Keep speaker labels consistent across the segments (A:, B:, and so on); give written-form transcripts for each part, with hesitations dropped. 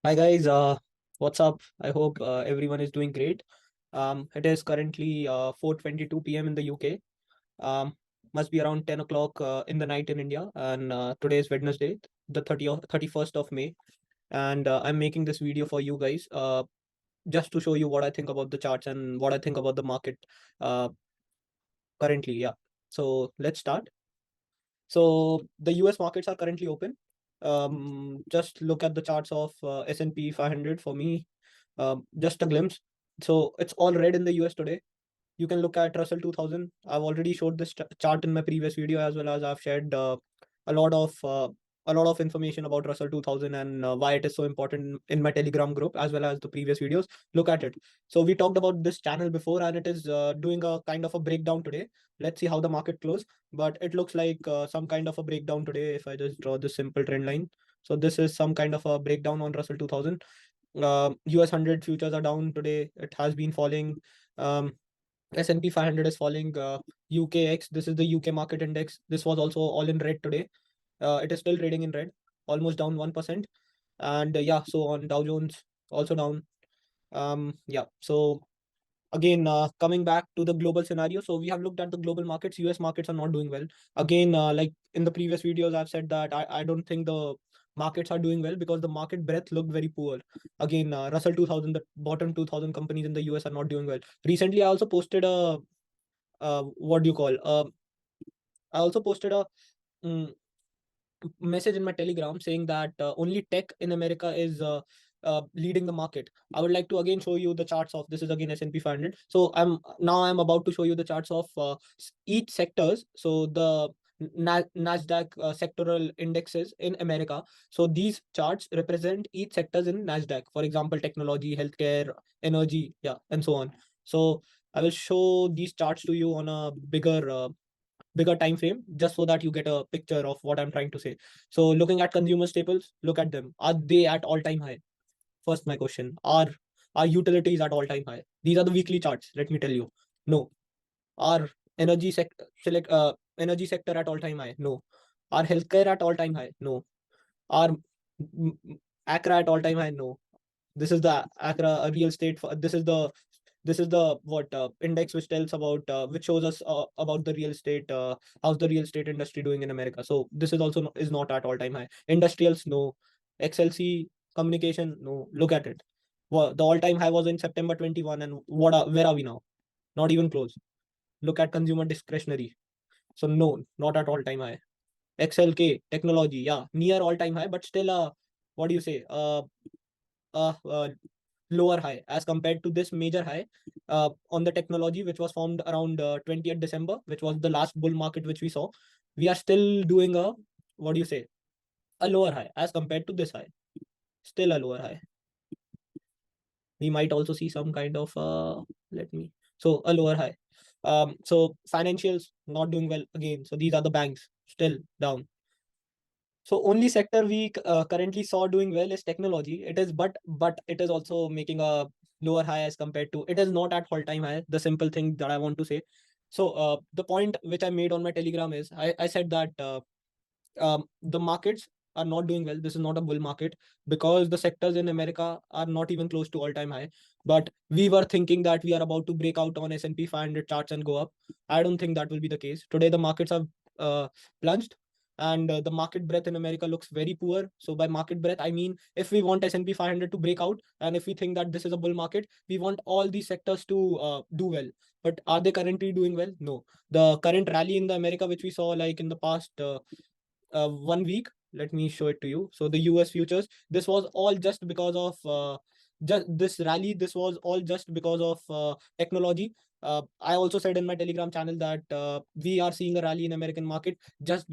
A: Hi guys, what's up? I hope everyone is doing great. It is currently 4:22 p.m. in the UK. Must be around 10 o'clock in the night in India, and today is Wednesday, the 31st of May, and I'm making this video for you guys, just to show you what I think about the charts and what I think about the market uh, currently. Yeah. So let's start. So the US markets are currently open. Just look at the charts of S&P 500 for me. Just a glimpse. So it's all red in the US today. You can look at Russell 2000. I've already showed this chart in my previous video, as well as I've shared a lot of uh, a lot of information about Russell 2000 and why it is so important in my Telegram group, as well as the previous videos. Look at it. So we talked about this channel before, and it is doing a kind of a breakdown today. Let's see how the market close. But it looks like some kind of a breakdown today. If I just draw this simple trend line, so this is some kind of a breakdown on Russell 2000. US 100 futures are down today. It has been falling. S&P 500 is falling. UKX, this is the UK market index. This was also all in red today. It is still trading in red, almost down 1%. And yeah, so on Dow Jones, also down. Yeah, so again, coming back to the global scenario, so we have looked at the global markets. US markets are not doing well. Again, like in the previous videos, I've said that I don't think the markets are doing well because the market breadth looked very poor. Again, Russell 2000, the bottom 2000 companies in the US are not doing well. Recently, I also posted a what do you call? I also posted a mm, message in my Telegram saying that only tech in America is leading the market. I would like to again show you the charts of this is again S&P 500. So I'm about to show you the charts of each sectors. So the Nasdaq sectoral indexes in America. So these charts represent each sectors in Nasdaq. For example, technology, healthcare, energy, yeah, and so on. So I will show these charts to you on a bigger time frame, just so that you get a picture of what I'm trying to say. So looking at consumer staples, look at them. Are they at all-time high? First, my question. Are utilities at all-time high? These are the weekly charts, let me tell you. No. Are energy sector at all-time high? No. Are healthcare at all-time high? No. Are ACRA at all-time high? No. This is the ACRA real estate. This is the what index which tells about which shows us about the real estate, how's the real estate industry doing in America. So this is also is not at all time high. Industrials, no. XLC communication, no. Look at it. Well, the all time high was in September 21, and where are we now? Not even close. Look at consumer discretionary. So no, not at all time high. XLK technology, yeah, near all time high, but still what do you say, lower high as compared to this major high on the technology, which was formed around 20th December, which was the last bull market which we saw. We are still doing a, what do you say, a lower high as compared to this high. Still a lower high. We might also see some kind of let me so a lower high. So financials not doing well again. So these are the banks still down. So only sector we currently saw doing well is technology. It is, but it is also making a lower high as compared to. It is not at all time high. The simple thing that I want to say. So the point which I made on my Telegram is I said that the markets are not doing well. This is not a bull market because the sectors in America are not even close to all time high. But we were thinking that we are about to break out on S&P 500 charts and go up. I don't think that will be the case. Today the markets have plunged, and the market breadth in America looks very poor. So by market breadth, I mean if we want S&P 500 to break out, and if we think that this is a bull market, we want all these sectors to do well. But are they currently doing well? No. The current rally in the America which we saw like in the past 1 week, let me show it to you. So the US futures, this was all just because of just this rally. This was all just because of technology. I also said in my Telegram channel that we are seeing a rally in American market just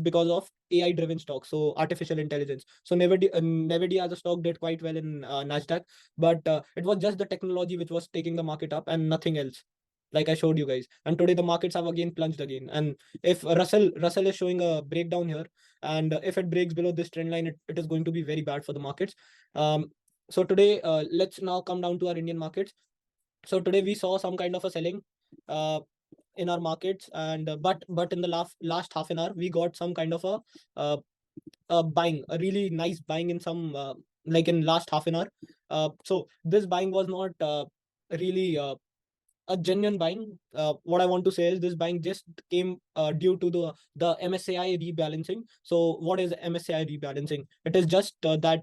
A: because of AI driven stocks, so artificial intelligence. So Nvidia as a stock did quite well in Nasdaq, but it was just the technology which was taking the market up and nothing else, like I showed you guys. And today the markets have again plunged again. And if Russell is showing a breakdown here, and if it breaks below this trend line, it is going to be very bad for the markets. So today, let's now come down to our Indian markets. So today we saw some kind of a selling uh, in our markets, and but in the last half an hour we got some kind of a buying, a really nice buying in some like in last half an hour. So this buying was not really a genuine buying. What I want to say is this buying just came due to the MSCI rebalancing. So what is MSCI rebalancing? It is just that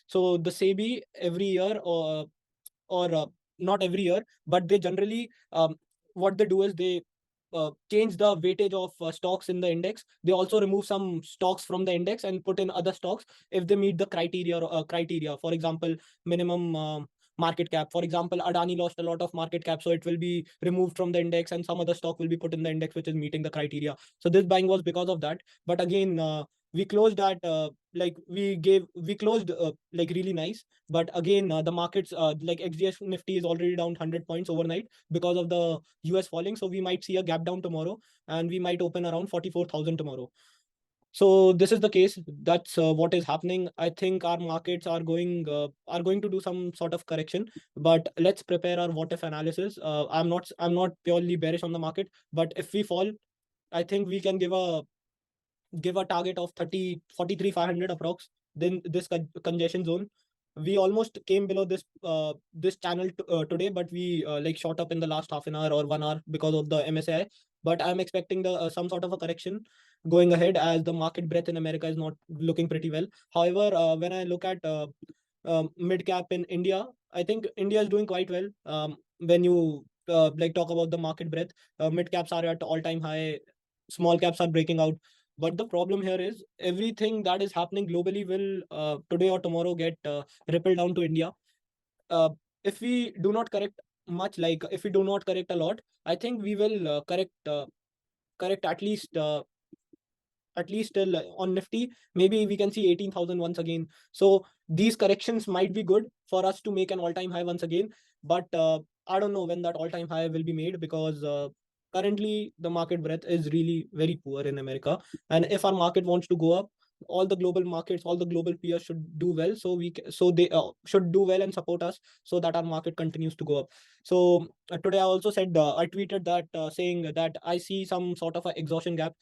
A: so the SEBI every year, or not every year, but they generally what they do is they change the weightage of stocks in the index. They also remove some stocks from the index and put in other stocks if they meet the criteria. For example, minimum market cap. For example, Adani lost a lot of market cap, so it will be removed from the index, and some other stock will be put in the index which is meeting the criteria. So this buying was because of that. But again, we closed at we closed like really nice. But again, the markets like XGS Nifty is already down 100 points overnight because of the US falling. So we might see a gap down tomorrow, and we might open around 44,000 tomorrow. So this is the case. That's what is happening. I think our markets are going to do some sort of correction, but let's prepare our what if analysis. I'm not purely bearish on the market, but if we fall, I think we can give a target of 43,500 approx. Then this congestion zone, we almost came below this channel today, but we like shot up in the last half an hour or 1 hour because of the MSCI. But I'm expecting the some sort of a correction going ahead, as the market breadth in America is not looking pretty well. However, when I look at mid cap in India, I think India is doing quite well. When you like talk about the market breadth, mid caps are at all time high, small caps are breaking out. But the problem here is everything that is happening globally will today or tomorrow get rippled down to India. Uh, if we do not correct much, like if we do not correct a lot, I think we will correct at least till on Nifty, maybe we can see 18,000 once again. So these corrections might be good for us to make an all-time high once again. But I don't know when that all-time high will be made, because currently the market breadth is really very poor in America. And if our market wants to go up, all the global markets, all the global peers should do well. So so they should do well and support us, so that our market continues to go up. So today I also said, I tweeted that saying that I see some sort of a exhaustion gap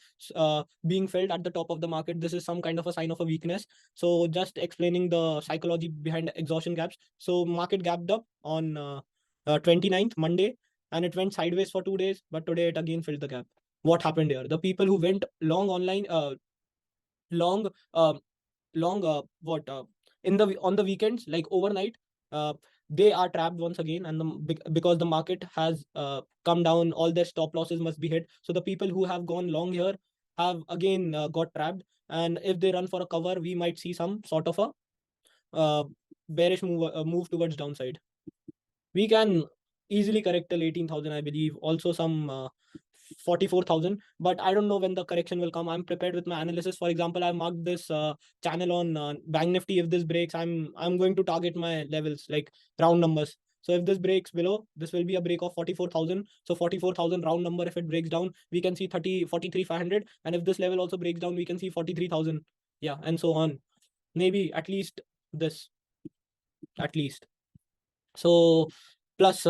A: being felt at the top of the market. This is some kind of a sign of a weakness. So just explaining the psychology behind exhaustion gaps. So market gapped up on 29th Monday, and it went sideways for 2 days, but today it again filled the gap. What happened here? The people who went long online, long long what in the on the weekends, like overnight, uh, they are trapped once again. And because the market has come down, all their stop losses must be hit. So the people who have gone long here have again got trapped. And if they run for a cover, we might see some sort of a bearish move towards downside. We can easily correct till 18,000, I believe. Also some 44,000, but I don't know when the correction will come. I'm prepared with my analysis. For example, I marked this channel on Bank Nifty. If this breaks, I'm going to target my levels, like round numbers. So if this breaks below, this will be a break of 44,000. So 44,000 round number. If it breaks down, we can see 43,500. And if this level also breaks down, we can see 43,000. Yeah, and so on. Maybe at least this, at least. So plus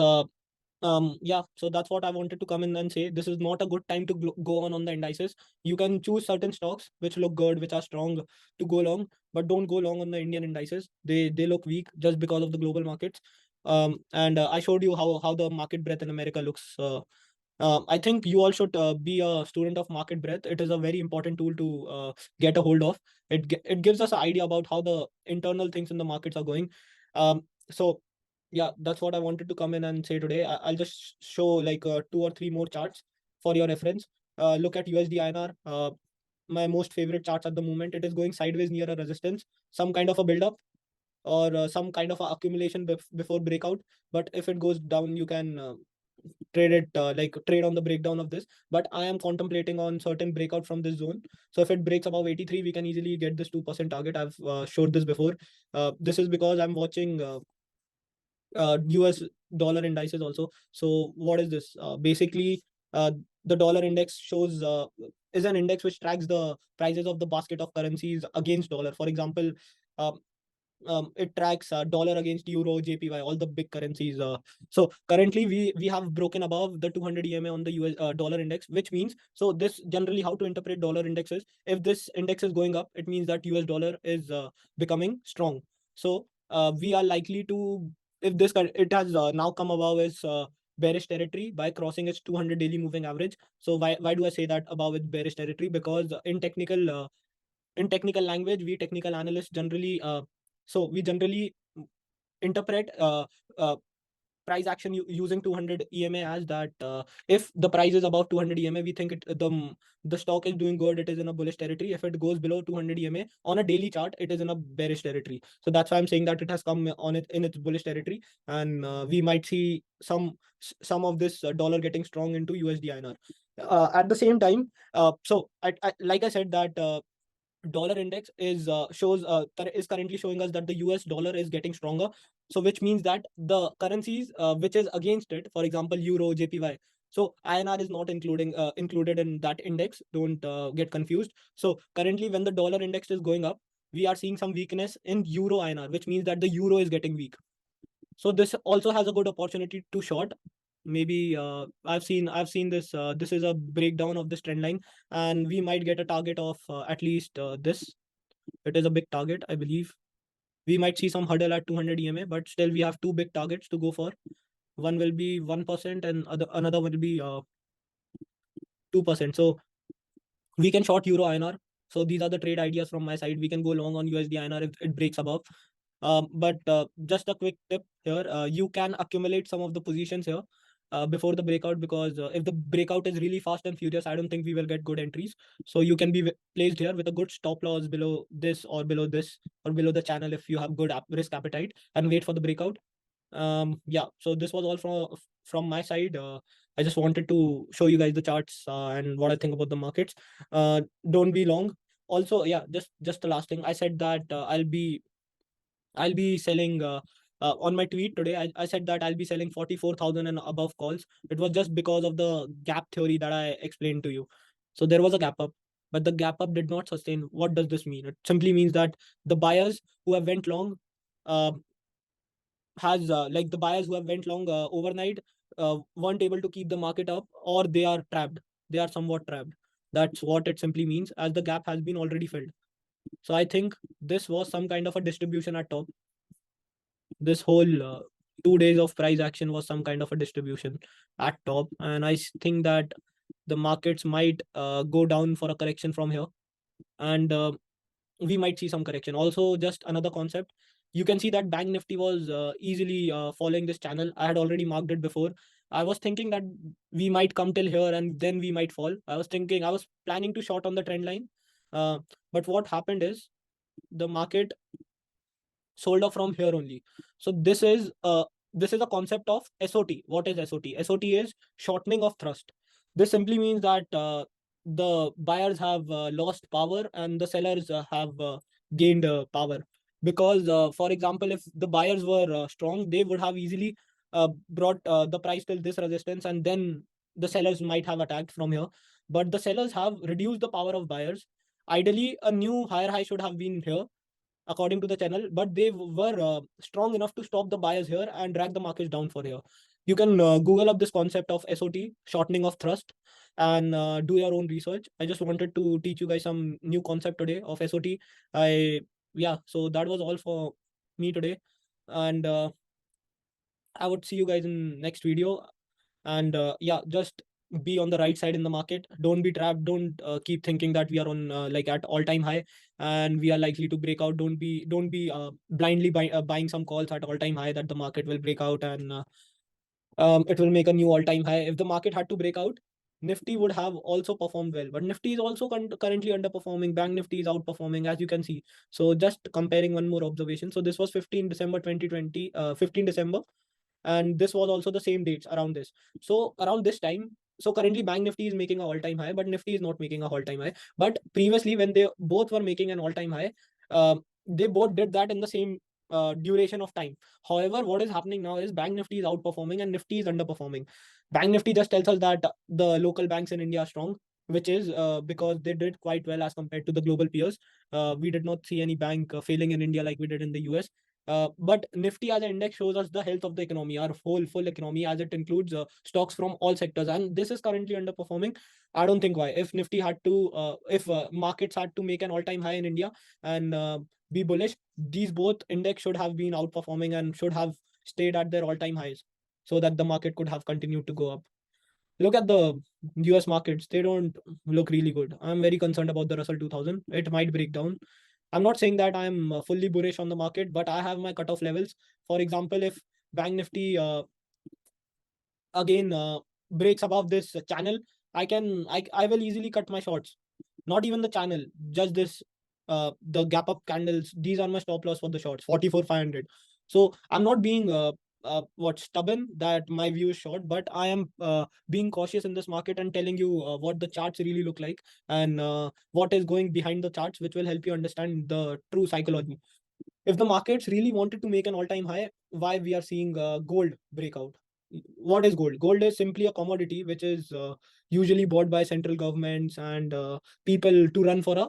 A: yeah, so that's what I wanted to come in and say. This is not a good time to go on the indices. You can choose certain stocks which look good, which are strong, to go long, but don't go long on the Indian indices. They look weak just because of the global markets. And I showed you how the market breadth in America looks. I think you all should be a student of market breadth. It is a very important tool to get a hold of. It gives us an idea about how the internal things in the markets are going. So yeah, that's what I wanted to come in and say today. I'll just show like two or three more charts for your reference. Look at USD INR. My most favorite charts at the moment. It is going sideways near a resistance, some kind of a build up, or some kind of a accumulation before breakout. But if it goes down, you can trade it like trade on the breakdown of this. But I am contemplating on certain breakout from this zone. So if it breaks above 83, we can easily get this 2% target. I've showed this before. This is because I'm watching US dollar indices also. So what is this? Basically, the dollar index shows is an index which tracks the prices of the basket of currencies against dollar. For example, um, it tracks dollar against euro, JPY, all the big currencies. So currently we have broken above the 200 EMA on the US dollar index, which means, so this generally how to interpret dollar indexes. If this index is going up, it means that US dollar is becoming strong. So we are likely to, if this it has now come above its bearish territory by crossing its 200 daily moving average. So why do I say that above its bearish territory? Because in technical language, we technical analysts generally we generally interpret price action using 200 EMA as that if the price is above 200 EMA, we think the stock is doing good, it is in a bullish territory. If it goes below 200 EMA on a daily chart, it is in a bearish territory. So that's why I'm saying that it has come on it in its bullish territory, and we might see some of this dollar getting strong into USD INR. At the same time, like I said that dollar index is is currently showing us that the US dollar is getting stronger. So which means that the currencies which is against it, for example euro, JPY, so INR is not included in that index. Don't get confused. So currently when the dollar index is going up, we are seeing some weakness in euro INR, which means that the euro is getting weak. So this also has a good opportunity to short. Maybe I've seen this this is a breakdown of this trend line, and we might get a target of at least this. It is a big target, I believe. We might see some hurdle at 200 EMA, but still we have two big targets to go for. One will be 1% and another will be 2%. So we can short euro INR. So these are the trade ideas from my side. We can go long on USD INR if it breaks above. But just a quick tip here, you can accumulate some of the positions here before the breakout, because if the breakout is really fast and furious, I don't think we will get good entries. So you can be placed here with a good stop loss below this or below this or below the channel if you have good risk appetite, and wait for the breakout. Yeah, so this was all from my side. I just wanted to show you guys the charts and what I think about the markets. Don't be long. Also, yeah, just the last thing I said that I'll be selling on my tweet today. I said that I'll be selling 44,000 and above calls. It was just because of the gap theory that I explained to you. So there was a gap up, but the gap up did not sustain. What does this mean? It simply means that the buyers who have went long uh, has like the buyers who have went long overnight weren't able to keep the market up, or they are trapped. They are somewhat trapped. That's what it simply means, as the gap has been already filled. So I think this was some kind of a distribution at top. This whole 2 days of price action was some kind of a distribution at top, and I think that the markets might go down for a correction from here, and we might see some correction. Also, just another concept, you can see that bank nifty was easily following this channel. I had already marked it before. I was thinking that we might come till here and then we might fall. I was planning to short on the trend line, uh, but what happened is the market sold off from here only. So this is a concept of SOT. What is SOT? SOT is shortening of thrust. This simply means that the buyers have lost power and the sellers have gained power. Because for example, if the buyers were strong, they would have easily brought the price till this resistance, and then the sellers might have attacked from here. But the sellers have reduced the power of buyers. Ideally a new higher high should have been here according to the channel, but they were strong enough to stop the buyers here and drag the markets down for here. You can Google up this concept of SOT, shortening of thrust, and do your own research. I just wanted to teach you guys some new concept today of SOT. I Yeah, so that was all for me today, and I would see you guys in next video. And yeah, just be on the right side in the market. Don't be trapped. Don't keep thinking that we are on like at all time high and we are likely to break out. Don't be blindly buying some calls at all time high that the market will break out and it will make a new all time high. If the market had to break out, Nifty would have also performed well, but Nifty is also currently underperforming. Bank Nifty is outperforming, as you can see. So just comparing one more observation. So this was 15 December 2020, 15 December, and this was also the same dates around this. So around this time, so currently Bank Nifty is making an all-time high, but Nifty is not making an all-time high. But previously, when they both were making an all-time high, they both did that in the same duration of time. However, what is happening now is Bank Nifty is outperforming and Nifty is underperforming. Bank Nifty just tells us that the local banks in India are strong, which is because they did quite well as compared to the global peers. We did not see any bank failing in India like we did in the US. But Nifty as an index shows us the health of the economy, our whole full economy, as it includes stocks from all sectors. And this is currently underperforming. I don't think why. If Nifty had to, if markets had to make an all-time high in India, and be bullish. These both index should have been outperforming and should have stayed at their all-time highs so that the market could have continued to go up. Look at the US markets, they don't look really good. I'm very concerned about the Russell 2000. It might break down. I'm not saying that I'm fully bullish on the market, but I have my cutoff levels. For example, if Bank Nifty again breaks above this channel, I will easily cut my shorts. Not even the channel, just this the gap up candles. These are my stop loss for the shorts, 44,500. So I'm not being what stubborn that my view is short, but I am being cautious in this market and telling you what the charts really look like, and what is going behind the charts, which will help you understand the true psychology. If the markets really wanted to make an all-time high, why we are seeing gold breakout? What is gold? Gold is simply a commodity which is usually bought by central governments and people to run for a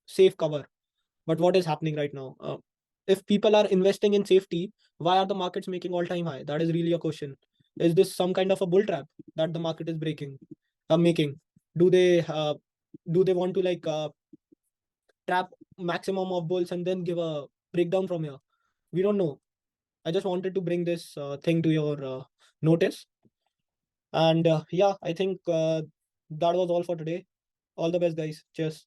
A: safe cover. But what is happening right now? If people are investing in safety, why are the markets making all-time high? That is really a question. Is this some kind of a bull trap that the market is making? Do they want to trap maximum of bulls and then give a breakdown from here? We don't know. I just wanted to bring this thing to your notice. And yeah, I think that was all for today. All the best, guys. Cheers.